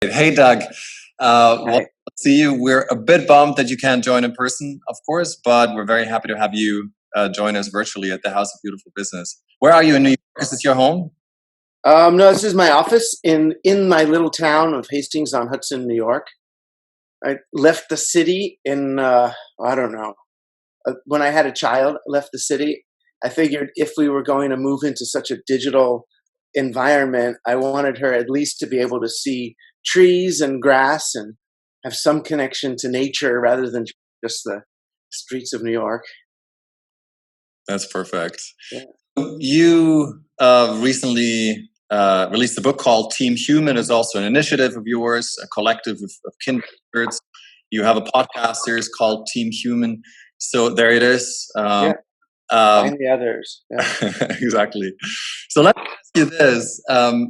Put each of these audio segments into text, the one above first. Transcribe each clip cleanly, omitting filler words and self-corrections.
Hey, Doug. Well, Hi. see you. We're a bit bummed that you can't join in person, of course, but we're very happy to have you join us virtually at the House of Beautiful Business. Where are you in New York? Is this your home? No, this is my office in my little town of Hastings on Hudson, New York. I left the city in I don't know, when I had a child. I left the city. I figured if we were going to move into such a digital environment, I wanted her at least to be able to see trees and grass and have some connection to nature rather than just the streets of New York. That's perfect. Yeah. You recently released a book called Team Human. Is also an initiative of yours, a collective of kindreds. You have a podcast series called Team Human. So there it is. Yeah. Um, Find the others. Yeah. exactly. So let me ask you this.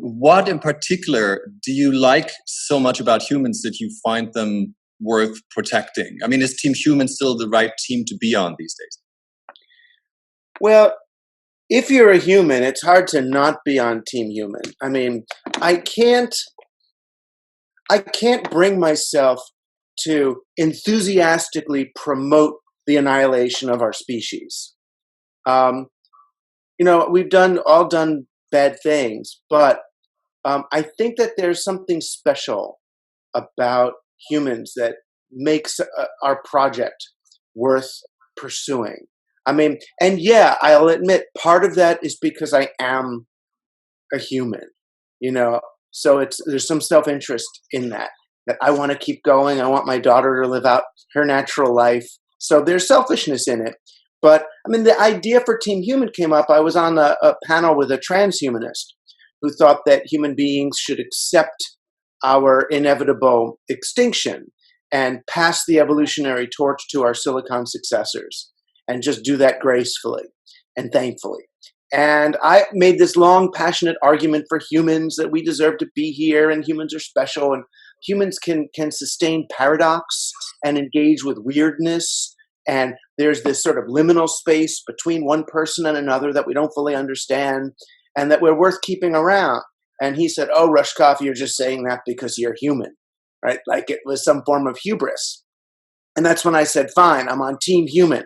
What in particular do you like so much about humans that you find them worth protecting? I mean, is Team Human still the right team to be on these days? Well, if you're a human, it's hard to not be on Team Human. I mean, I can't I can't bring myself to enthusiastically promote the annihilation of our species. Um, we've all done bad things, but I think that there's something special about humans that makes our project worth pursuing. I mean, and yeah, I'll admit part of that is because I am a human, you know. So there's some self-interest in that I want to keep going. I want my daughter to live out her natural life. So there's selfishness in it. But I mean, the idea for Team Human came up. I was on a panel with a transhumanist who thought that human beings should accept our inevitable extinction and pass the evolutionary torch to our silicon successors and just do that gracefully and thankfully. And I made this long, passionate argument for humans that we deserve to be here and humans are special and humans can sustain paradox and engage with weirdness. And there's this sort of liminal space between one person and another that we don't fully understand and that we're worth keeping around. And he said, "Oh, Rushkoff, you're just saying that because you're human," right? Like it was some form of hubris. And that's when I said, fine, I'm on Team Human.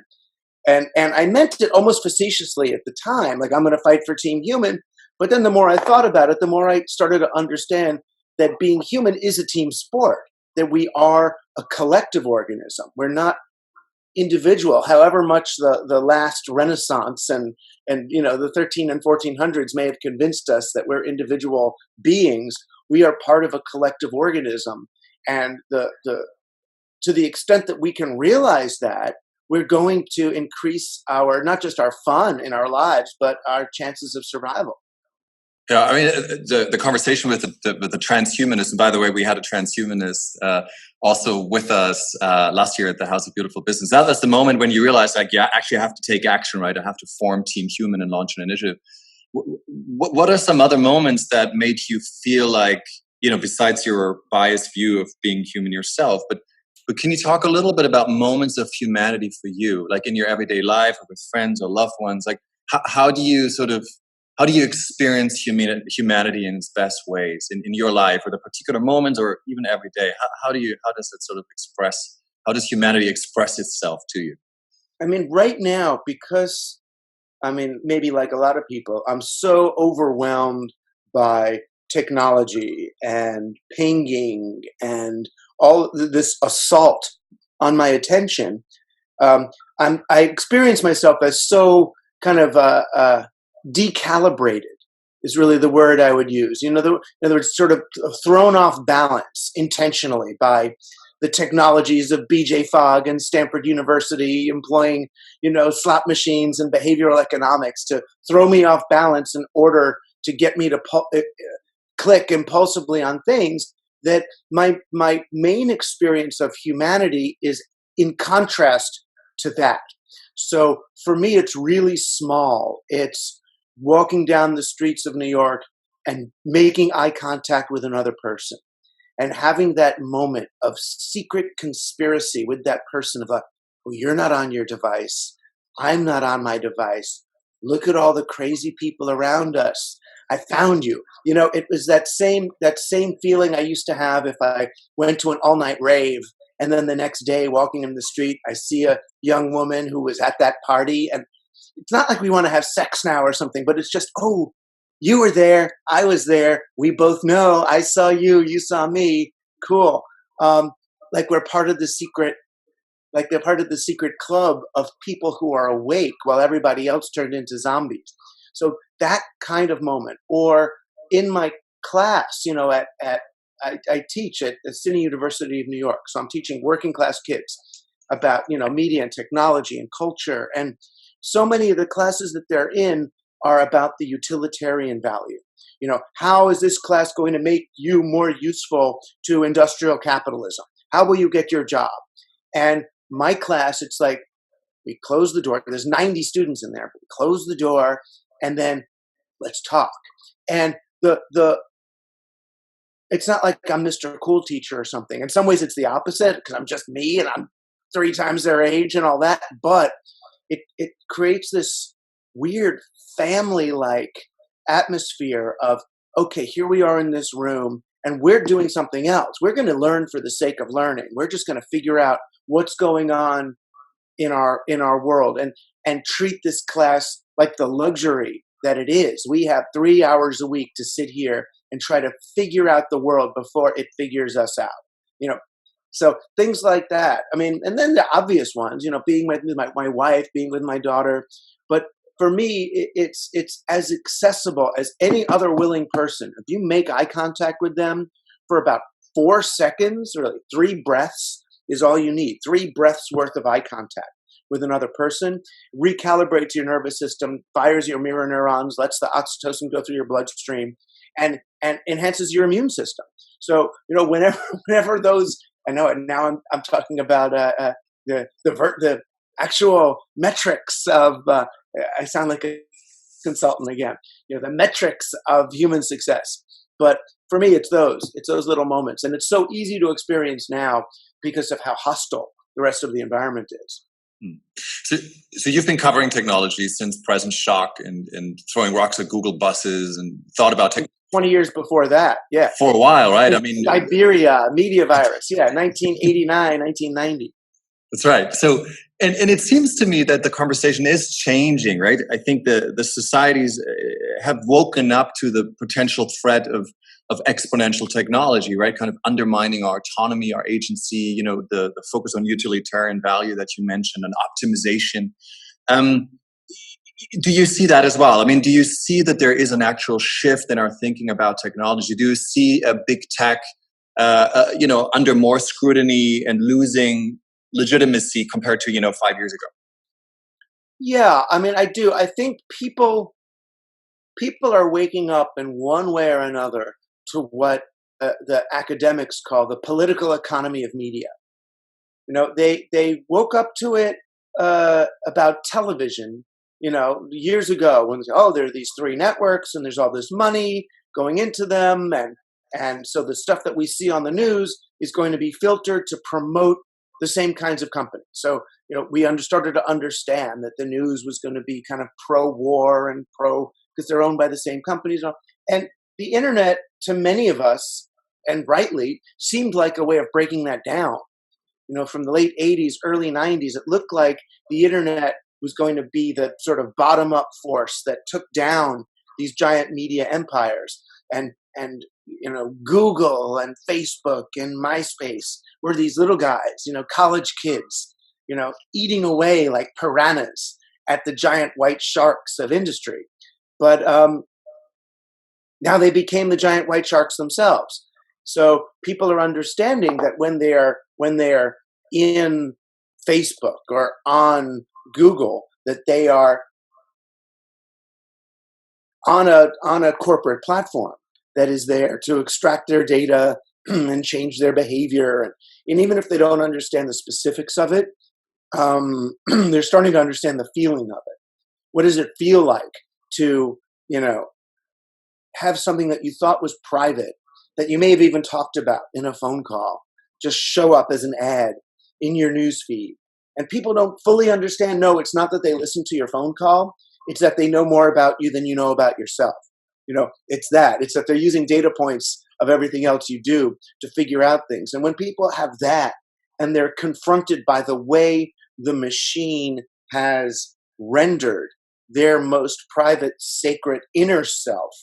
And I meant it almost facetiously at the time, like I'm going to fight for Team Human. But then the more I thought about it, the more I started to understand that being human is a team sport, that we are a collective organism. We're not individual, however much the last Renaissance and the 13 and 1400s may have convinced us that we're individual beings. We are part of a collective organism. And to the extent that we can realize that, we're going to increase not just our fun in our lives, but our chances of survival. Yeah, I mean, the conversation with the transhumanist, and by the way, we had a transhumanist also with us last year at the House of Beautiful Business. That was the moment when you realize, like, yeah, actually I have to take action, right? I have to form Team Human and launch an initiative. What are some other moments that made you feel like, besides your biased view of being human yourself, but can you talk a little bit about moments of humanity for you, like in your everyday life or with friends or loved ones? Like, how do you experience humanity in its best ways in your life, or the particular moments, or even every day? How does it sort of express? How does humanity express itself to you? I mean, right now, because maybe like a lot of people, I'm so overwhelmed by technology and pinging and all this assault on my attention. I experience myself as so kind of decalibrated is really the word I would use. In other words, sort of thrown off balance intentionally by the technologies of BJ Fogg and Stanford University employing, slot machines and behavioral economics to throw me off balance in order to get me to click impulsively on things that my main experience of humanity is in contrast to that. So for me, it's really small. It's walking down the streets of New York and making eye contact with another person and having that moment of secret conspiracy with that person of like, well, you're not on your device. I'm not on my device. Look at all the crazy people around us. I found you. You know, it was that same feeling I used to have if I went to an all-night rave, and then the next day walking in the street, I see a young woman who was at that party, and it's not like we want to have sex now or something, but it's just, oh, you were there, I was there, we both know, I saw you, you saw me, cool. Um, like we're part of the secret, like they're part of the secret club of people who are awake while everybody else turned into zombies. So that kind of moment, or in my class, you know, I teach at the City University of New York, so I'm teaching working class kids about, you know, media and technology and culture, and so many of the classes that they're in are about the utilitarian value. You know, how is this class going to make you more useful to industrial capitalism? How will you get your job? And my class, it's like we close the door. There's 90 students in there. But we close the door, and then let's talk. And the it's not like I'm Mr. Cool Teacher or something. In some ways, it's the opposite because I'm just me and I'm 3 times their age and all that. But it creates this weird family-like atmosphere of, okay, here we are in this room and we're doing something else. We're going to learn for the sake of learning. We're just going to figure out what's going on in our world, and treat this class like the luxury that it is. We have 3 hours a week to sit here and try to figure out the world before it figures us out. You know, so things like that. I mean, and then the obvious ones, you know, being with my wife, being with my daughter. But for me, it's as accessible as any other willing person. If you make eye contact with them for about 4 seconds, or like 3 breaths is all you need. 3 breaths worth of eye contact with another person recalibrates your nervous system, fires your mirror neurons, lets the oxytocin go through your bloodstream, and enhances your immune system. So, you know, whenever those, I know, and now I'm talking about the actual metrics of. I sound like a consultant again. You know, the metrics of human success. But for me, it's those little moments, and it's so easy to experience now because of how hostile the rest of the environment is. So you've been covering technology since Present Shock and throwing rocks at Google buses and thought about 20 years before that, yeah. For a while, right? I mean, Siberia, media virus, yeah, 1989, 1990. That's right. So, and it seems to me that the conversation is changing, right? I think the societies have woken up to the potential threat of exponential technology, right? Kind of undermining our autonomy, our agency, you know, the focus on utilitarian value that you mentioned and optimization. Do you see that as well? I mean, do you see that there is an actual shift in our thinking about technology? Do you see a big tech, you know, under more scrutiny and losing legitimacy compared to, you know, 5 years ago? Yeah, I mean, I do. I think people are waking up in one way or another to what the academics call the political economy of media. You know, they woke up to it about television, you know, years ago when, oh, there are these 3 networks and there's all this money going into them, and so the stuff that we see on the news is going to be filtered to promote the same kinds of companies. So, you know, we started to understand that the news was going to be kind of pro-war and because they're owned by the same companies. And the internet, to many of us, and rightly, seemed like a way of breaking that down. You know, from the late 80s, early 90s, it looked like the internet was going to be the sort of bottom-up force that took down these giant media empires. And you know, Google and Facebook and MySpace were these little guys, you know, college kids, you know, eating away like piranhas at the giant white sharks of industry. But now they became the giant white sharks themselves. So people are understanding that when they're in Facebook or on Google, that they are on a corporate platform that is there to extract their data and change their behavior. And even if they don't understand the specifics of it, they're starting to understand the feeling of it. What does it feel like to, you know, have something that you thought was private, that you may have even talked about in a phone call, just show up as an ad in your news feed? And people don't fully understand, no, it's not that they listen to your phone call, it's that they know more about you than you know about yourself. It's that they're using data points of everything else you do to figure out things. And when people have that and they're confronted by the way the machine has rendered their most private, sacred inner self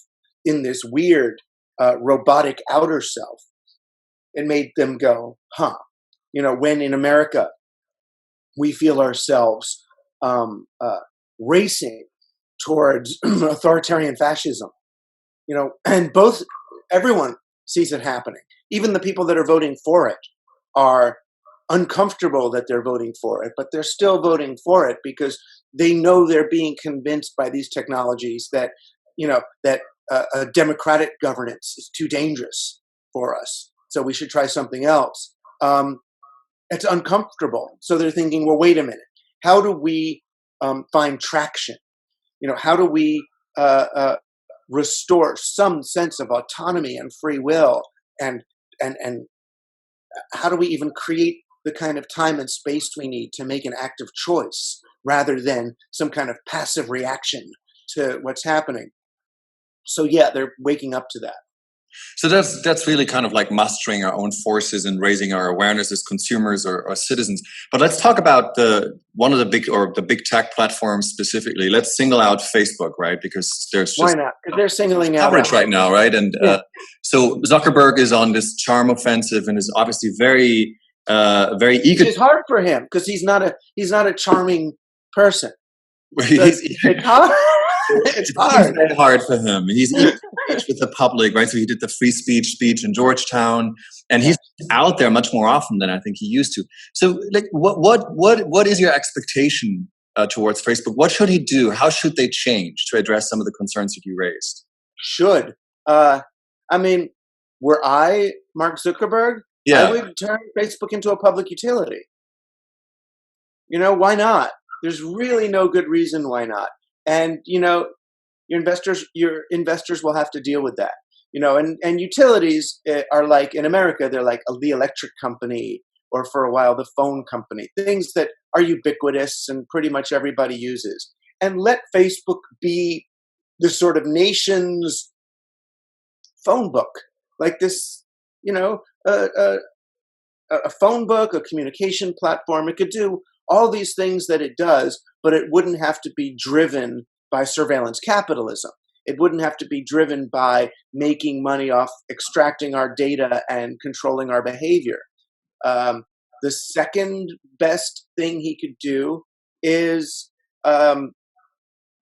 in this weird, robotic outer self, it made them go, huh. When in America we feel ourselves racing towards authoritarian fascism, and everyone sees it happening. Even the people that are voting for it are uncomfortable that they're voting for it, but they're still voting for it because they know they're being convinced by these technologies that, that a democratic governance is too dangerous for us. So we should try something else. It's uncomfortable. So they're thinking, well, wait a minute. How do we find traction? How do we restore some sense of autonomy and free will, and how do we even create the kind of time and space we need to make an active choice rather than some kind of passive reaction to what's happening? So yeah, they're waking up to that. So that's really kind of like mustering our own forces and raising our awareness as consumers or citizens. But let's talk about the big tech platforms specifically. Let's single out Facebook, right? Because there's just why not? Because they're singling out coverage right now, right? And so Zuckerberg is on this charm offensive and is obviously very eager. It's hard for him because he's not a charming person. It's hard. It's hard. Very hard for him. He's with the public, right? So he did the free speech in Georgetown, and he's out there much more often than I think he used to. So, like, what is your expectation towards Facebook? What should he do? How should they change to address some of the concerns that you raised? Should were I Mark Zuckerberg, I would turn Facebook into a public utility. Why not? There's really no good reason why not. And your investors will have to deal with that. And utilities are like, in America, they're like the electric company, or for a while the phone company, things that are ubiquitous and pretty much everybody uses. And let Facebook be the sort of nation's phone book, like this, a phone book, a communication platform. It could do all these things that it does, but it wouldn't have to be driven by surveillance capitalism. It wouldn't have to be driven by making money off extracting our data and controlling our behavior. The second best thing he could do is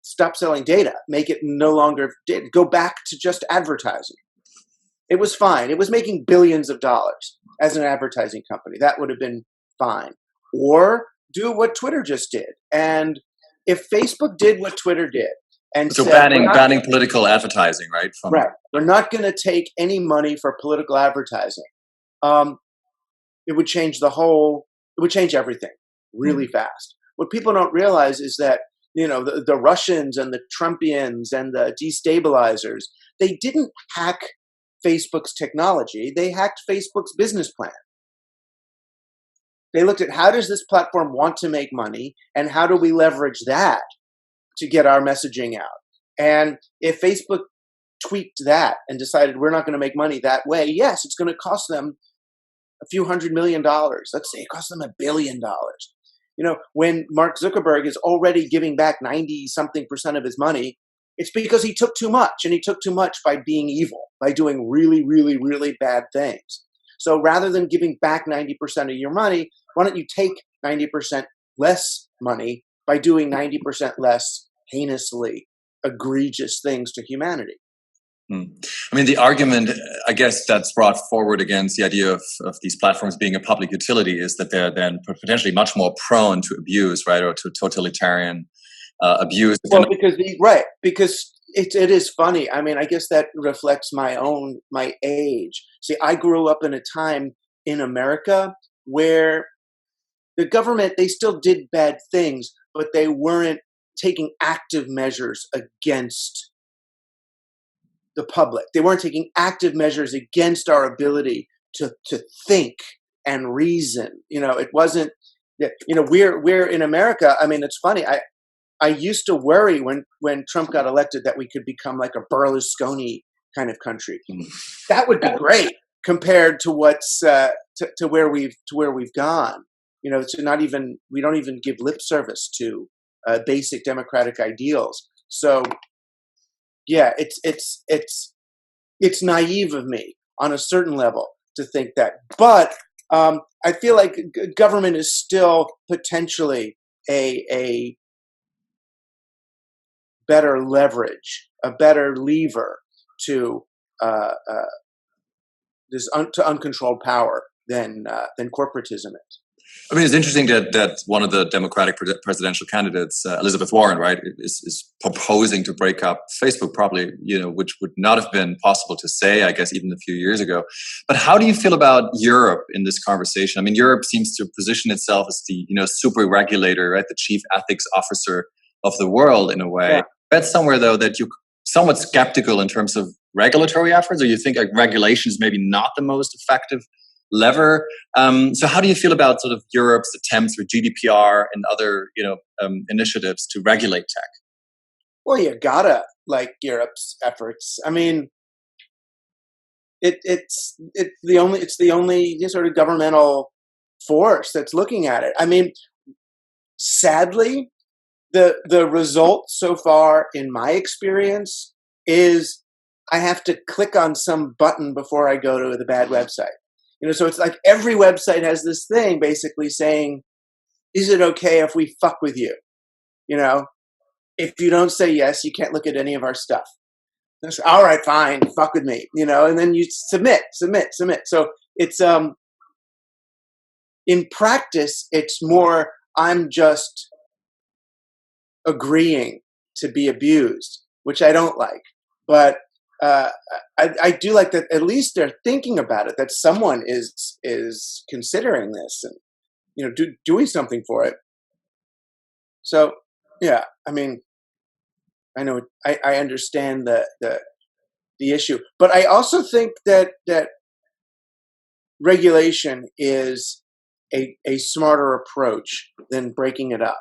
stop selling data, make it no longer, go back to just advertising. It was fine. It was making billions of dollars as an advertising company. That would have been fine. Or do what Twitter just did. And if Facebook did what Twitter did, and so said, banning political advertising, right? Right. We're not going to take any money for political advertising. It would change everything really fast. What people don't realize is that, the Russians and the Trumpians and the destabilizers, they didn't hack Facebook's technology. They hacked Facebook's business plan. They looked at, how does this platform want to make money, and how do we leverage that to get our messaging out? And if Facebook tweaked that and decided we're not going to make money that way, yes, it's going to cost them a few $100 million. Let's say it costs them $1 billion. When Mark Zuckerberg is already giving back 90-something% of his money, it's because he took too much, and he took too much by being evil, by doing really, really, really bad things. So rather than giving back 90% of your money, why don't you take 90% less money by doing 90% less heinously egregious things to humanity? I mean, the argument, I guess, that's brought forward against the idea of these platforms being a public utility is that they're then potentially much more prone to abuse, right, or to totalitarian abuse. Well, because it is funny. I mean, I guess that reflects my age. See, I grew up in a time in America where the government, they still did bad things, but they weren't taking active measures against the public. They weren't taking active measures against our ability to think and reason. It wasn't, we're in America. I mean, it's funny. I used to worry when Trump got elected that we could become like a Berlusconi kind of country. That would be great compared to what's to where we've gone. You know, we don't even give lip service to basic democratic ideals. So yeah, it's naive of me on a certain level to think that, but I feel like government is still potentially a better leverage, a better lever to to uncontrolled power than corporatism is. I mean, it's interesting that one of the Democratic presidential candidates, Elizabeth Warren, right, is proposing to break up Facebook, probably, which would not have been possible to say, I guess, even a few years ago. But how do you feel about Europe in this conversation? I mean, Europe seems to position itself as the, super regulator, right, the chief ethics officer of the world in a way. Yeah. I read somewhere, though, that you're somewhat skeptical in terms of regulatory efforts, or you think like regulation is maybe not the most effective lever. So how do you feel about sort of Europe's attempts with GDPR and other, initiatives to regulate tech? Well, you gotta like Europe's efforts. I mean, it's the only sort of governmental force that's looking at it. I mean, sadly, the result so far, in my experience, is I have to click on some button before I go to the bad website. So it's like every website has this thing basically saying, is it okay if we fuck with you? If you don't say yes, you can't look at any of our stuff. Say, all right, fine, fuck with me, and then you submit. So it's, in practice, it's more, I'm just agreeing to be abused, which I don't like. But I do like that at least they're thinking about it, that someone is considering this and doing something for it. So yeah, I mean, I know I understand the issue, but I also think that regulation is a smarter approach than breaking it up.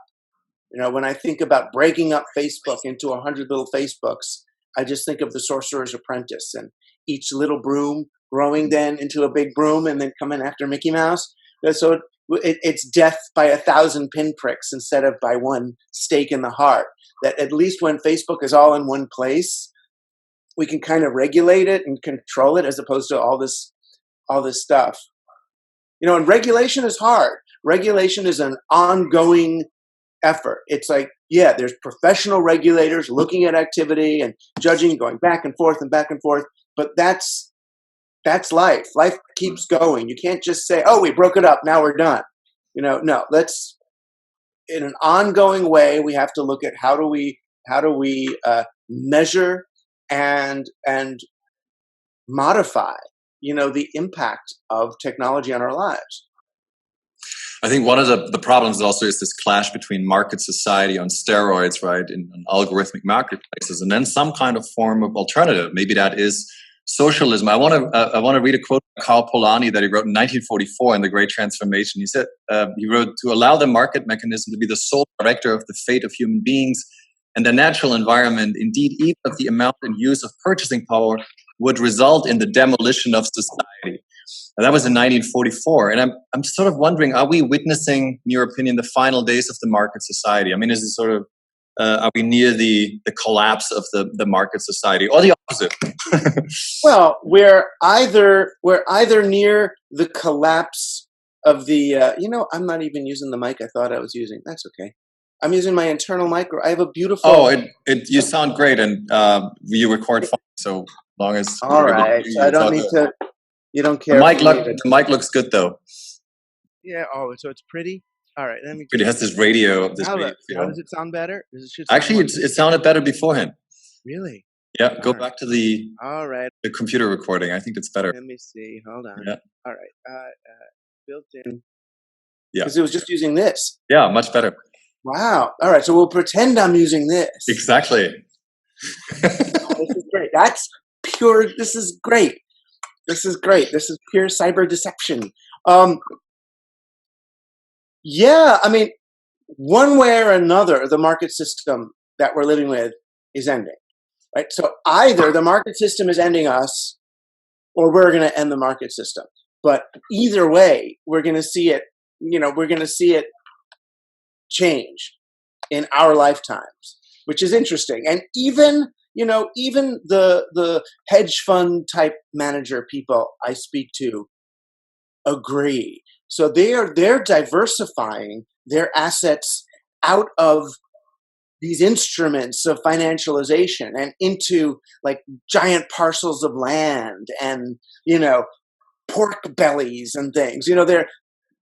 When I think about breaking up Facebook into 100 little Facebooks, I just think of the Sorcerer's Apprentice and each little broom growing then into a big broom and then coming after Mickey Mouse. So it's death by 1,000 pinpricks instead of by one stake in the heart. That at least when Facebook is all in one place, we can kind of regulate it and control it as opposed to all this stuff. And regulation is hard. Regulation is an ongoing effort. It's like, yeah, there's professional regulators looking at activity and judging, going back and forth, but that's life. Life keeps going. You can't just say, oh, we broke it up, now we're done. No, let's, in an ongoing way, we have to look at how do we measure and modify, the impact of technology on our lives. I think one of the problems also is this clash between market society on steroids, right, in algorithmic marketplaces, and then some kind of form of alternative. Maybe that is socialism. I want to read a quote from Karl Polanyi that he wrote in 1944 in The Great Transformation. He said, he wrote, "To allow the market mechanism to be the sole director of the fate of human beings and their natural environment, indeed even of the amount and use of purchasing power, would result in the demolition of society." And that was in 1944. And I'm sort of wondering, are we witnessing, in your opinion, the final days of the market society? I mean, is it sort of, are we near the collapse of the market society, or the opposite? Well, we're either near the collapse of the, I'm not even using the mic I thought I was using. That's okay. I'm using my internal mic. I have a beautiful... Oh, you sound great, and you record fine, so long as... All right, so I don't need to... You don't care. The mic looks good, though. Yeah. Oh, so it's pretty. All right. Let me. It has this radio. How does it sound better? Actually, it sounded better beforehand. Really? Yeah. Go back to the. All right. The computer recording. I think it's better. Let me see. Hold on. Yeah. All right. Built in. Yeah. Because it was just using this. Yeah, much better. Wow. All right. So we'll pretend I'm using this. Exactly. This is great. That's pure. This is great. This is great. This is pure cyber deception. Yeah, I mean, one way or another, the market system that we're living with is ending, right? So either the market system is ending us, or we're going to end the market system. But either way, we're going to see it. We're going to see it change in our lifetimes, which is interesting. And even the hedge fund type manager people I speak to agree. So they're diversifying their assets out of these instruments of financialization and into like giant parcels of land and pork bellies and things. They're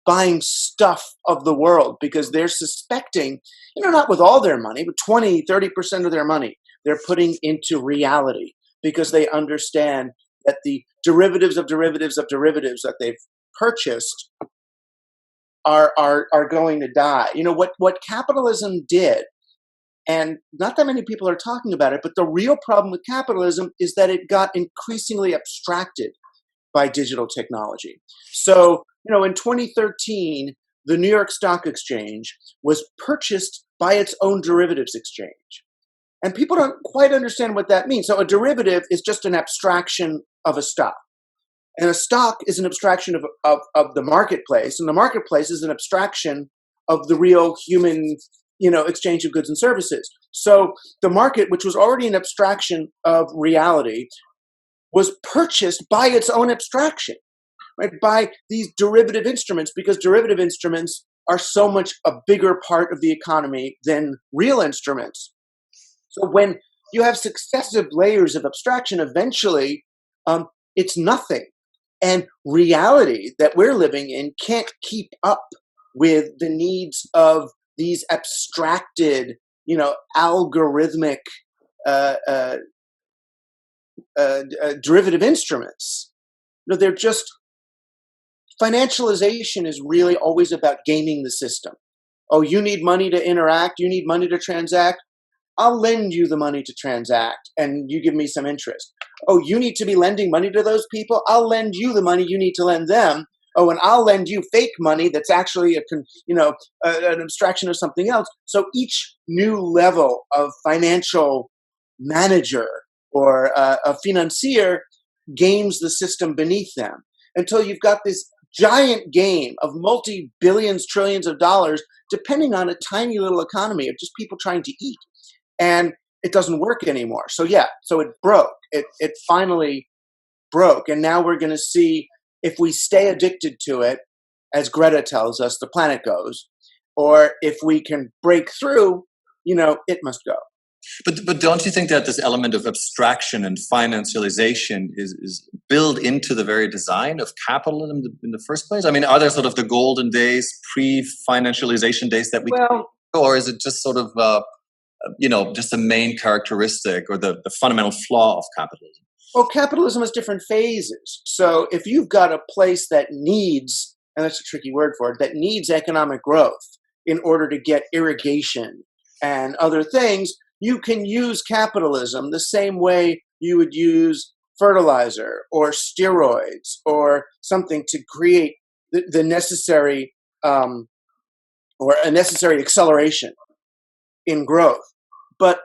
buying stuff of the world because they're suspecting, not with all their money, but 20-30% of their money they're putting into reality, because they understand that the derivatives of derivatives of derivatives that they've purchased are going to die. What capitalism did, and not that many people are talking about it, but the real problem with capitalism is that it got increasingly abstracted by digital technology. So, in 2013, the New York Stock Exchange was purchased by its own derivatives exchange. And people don't quite understand what that means. So a derivative is just an abstraction of a stock. And a stock is an abstraction of the marketplace. And the marketplace is an abstraction of the real human, exchange of goods and services. So the market, which was already an abstraction of reality, was purchased by its own abstraction, right? By these derivative instruments, because derivative instruments are so much a bigger part of the economy than real instruments. So when you have successive layers of abstraction, eventually it's nothing. And reality that we're living in can't keep up with the needs of these abstracted, algorithmic derivative instruments. They're just, financialization is really always about gaming the system. Oh, you need money to interact, you need money to transact. I'll lend you the money to transact and you give me some interest. Oh, you need to be lending money to those people? I'll lend you the money you need to lend them. Oh, and I'll lend you fake money that's actually an abstraction of something else. So each new level of financial manager or a financier games the system beneath them, until you've got this giant game of multi-billions, trillions of dollars, depending on a tiny little economy of just people trying to eat. And it doesn't work anymore. So it broke. It finally broke. And now we're going to see if we stay addicted to it, as Greta tells us, the planet goes, or if we can break through, it must go. But don't you think that this element of abstraction and financialization is built into the very design of capitalism in the first place? I mean, are there sort of the golden days, pre-financialization days that we or is it just sort of just the main characteristic or the fundamental flaw of capitalism? Well, capitalism has different phases. So if you've got a place that needs, and that's a tricky word for it, that needs economic growth in order to get irrigation and other things, you can use capitalism the same way you would use fertilizer or steroids or something to create the necessary or a necessary acceleration in growth. But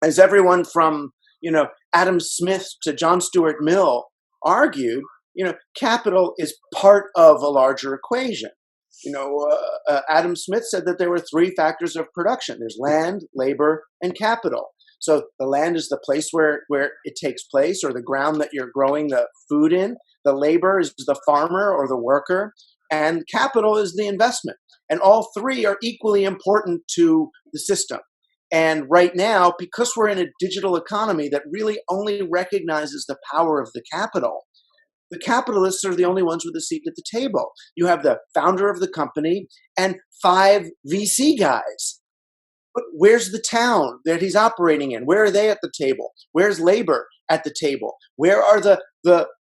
as everyone from Adam Smith to John Stuart Mill argued, capital is part of a larger equation. Adam Smith said that there were three factors of production. There's land, labor, and capital. So the land is the place where it takes place, or the ground that you're growing the food in. The labor is the farmer or the worker, and capital is the investment. And all three are equally important to the system. And right now, because we're in a digital economy that really only recognizes the power of the capitalists are the only ones with a seat at the table. You have the founder of the company and 5 VC guys. But where's the town that he's operating in? Where are they at the table? Where's labor at the table? Where are the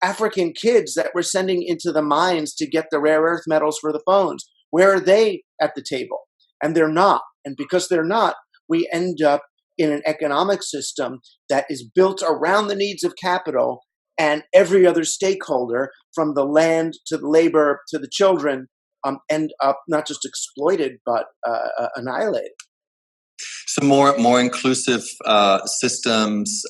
African kids that we're sending into the mines to get the rare earth metals for the phones? Where are they at the table? And they're not. And because they're not, we end up in an economic system that is built around the needs of capital, and every other stakeholder, from the land to the labor to the children, end up not just exploited but annihilated. So more inclusive systems,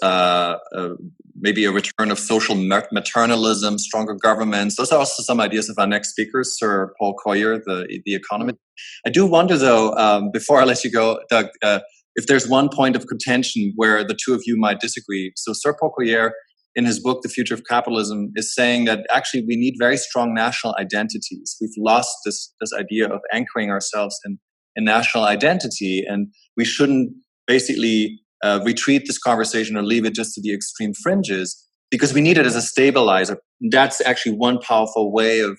maybe a return of social maternalism, stronger governments. Those are also some ideas of our next speaker, Sir Paul Collier, the economist. I do wonder, though, before I let you go, Doug, if there's one point of contention where the two of you might disagree. So Sir Paul Collier, in his book, The Future of Capitalism, is saying that actually we need very strong national identities. We've lost this idea of anchoring ourselves in national identity, and we shouldn't basically retreat this conversation or leave it just to the extreme fringes, because we need it as a stabilizer. That's actually one powerful way of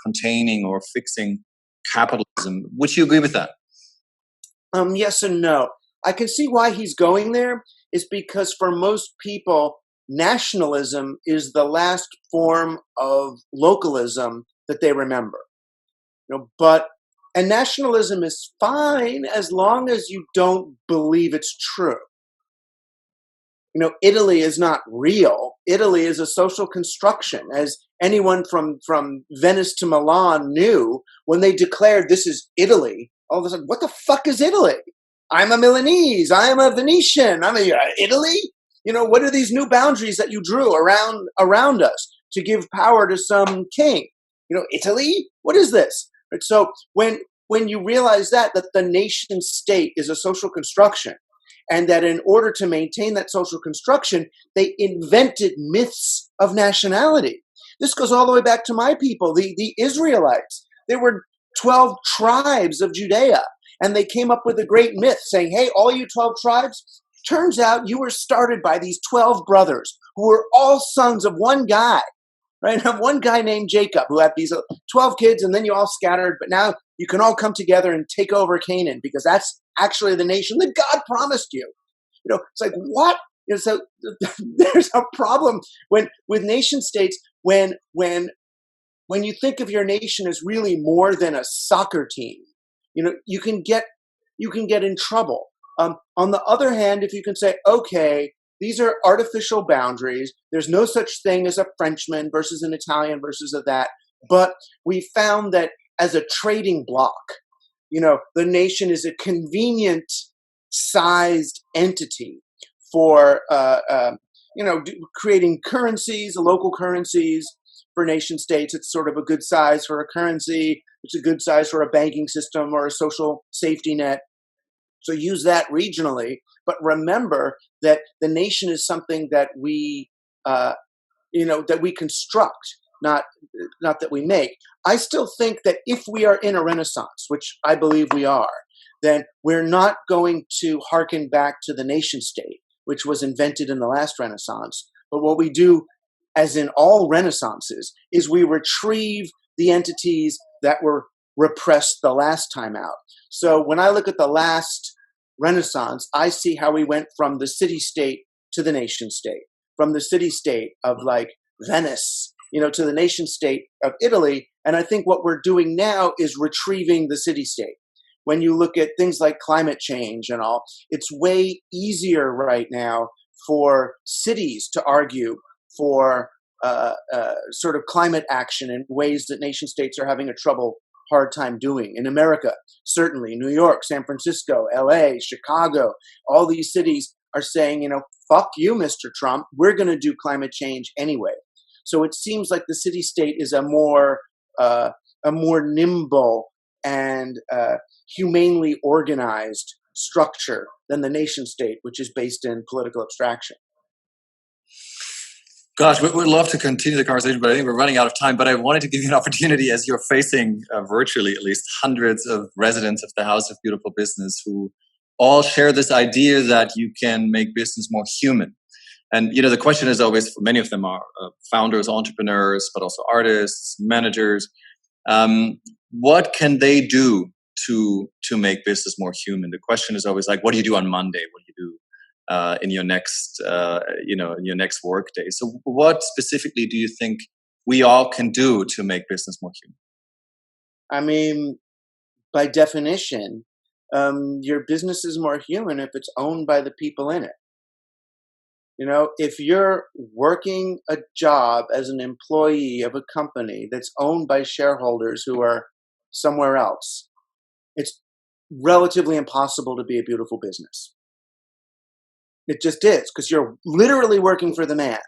containing or fixing capitalism. Would you agree with that? Yes and no. I can see why he's going there, is because for most people, nationalism is the last form of localism that they remember. And nationalism is fine as long as you don't believe it's true. Italy is not real. Italy is a social construction, as anyone from Venice to Milan knew when they declared this is Italy. All of a sudden, what the fuck is Italy? I'm a Milanese. I am a Venetian. I'm Italy. What are these new boundaries that you drew around us to give power to some king? Italy? What is this? Right? So when you realize that the nation state is a social construction, and that in order to maintain that social construction, they invented myths of nationality. This goes all the way back to my people, the Israelites. There were 12 tribes of Judea, and they came up with a great myth saying, hey, all you 12 tribes, turns out you were started by these 12 brothers who were all sons of one guy, right? One guy named Jacob who had these 12 kids, and then you all scattered, but now you can all come together and take over Canaan because that's actually the nation that God promised you. It's like, what? So there's a problem with nation states when you think of your nation as really more than a soccer team. You can get in trouble. On the other hand, if you can say, okay, these are artificial boundaries. There's no such thing as a Frenchman versus an Italian versus that. But we found that as a trading block, the nation is a convenient sized entity for, creating currencies, local currencies for nation states. It's sort of a good size for a currency. It's a good size for a banking system or a social safety net. So use that regionally, but remember that the nation is something that we, that we construct, not that we make. I still think that if we are in a renaissance, which I believe we are, then we're not going to hearken back to the nation state, which was invented in the last renaissance. But what we do, as in all renaissances, is we retrieve the entities that were repressed the last time out. So when I look at the last renaissance, I see how we went from the city-state to the nation-state, from the city-state of like Venice, to the nation-state of Italy. And I think what we're doing now is retrieving the city-state. When you look at things like climate change and all, it's way easier right now for cities to argue for sort of climate action in ways that nation states are having a hard time doing. In America, certainly, New York, San Francisco, LA, Chicago, all these cities are saying, fuck you, Mr. Trump, we're going to do climate change anyway. So it seems like the city-state is a more nimble and humanely organized structure than the nation-state, which is based in political abstraction. Gosh, we'd love to continue the conversation, but I think we're running out of time. But I wanted to give you an opportunity, as you're facing, virtually at least, hundreds of residents of the House of Beautiful Business who all share this idea that you can make business more human. And, the question is always, for many of them are founders, entrepreneurs, but also artists, managers. What can they do to make business more human? The question is always like, what do you do on Monday? What do you do in your next, in your next work day? So what specifically do you think we all can do to make business more human? I mean, by definition, your business is more human if it's owned by the people in it. If you're working a job as an employee of a company that's owned by shareholders who are somewhere else, it's relatively impossible to be a beautiful business. It just is, because you're literally working for the man,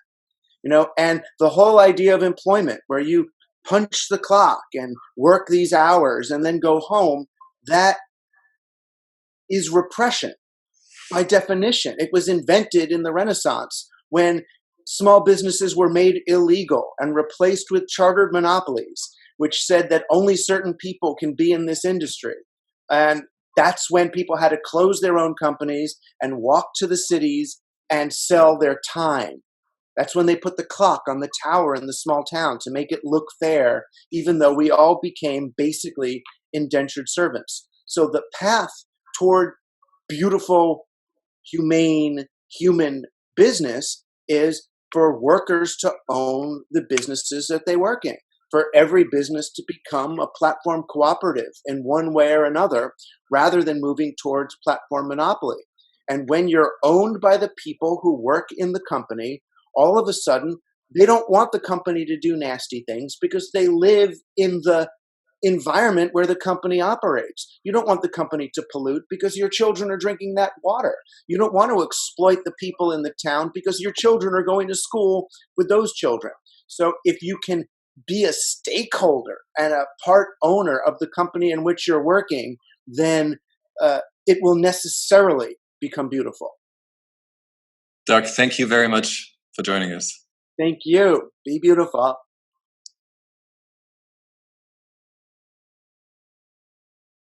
and the whole idea of employment where you punch the clock and work these hours and then go home, that is repression by definition. It was invented in the Renaissance when small businesses were made illegal and replaced with chartered monopolies, which said that only certain people can be in this industry. And that's when people had to close their own companies and walk to the cities and sell their time. That's when they put the clock on the tower in the small town to make it look fair, even though we all became basically indentured servants. So the path toward beautiful, humane, human business is for workers to own the businesses that they work in, for every business to become a platform cooperative in one way or another, rather than moving towards platform monopoly. And when you're owned by the people who work in the company, all of a sudden, they don't want the company to do nasty things because they live in the environment where the company operates. You don't want the company to pollute because your children are drinking that water. You don't want to exploit the people in the town because your children are going to school with those children. So if you can be a stakeholder and a part owner of the company in which you're working, then it will necessarily become beautiful. Doug, thank you very much for joining us. Thank you. Be beautiful.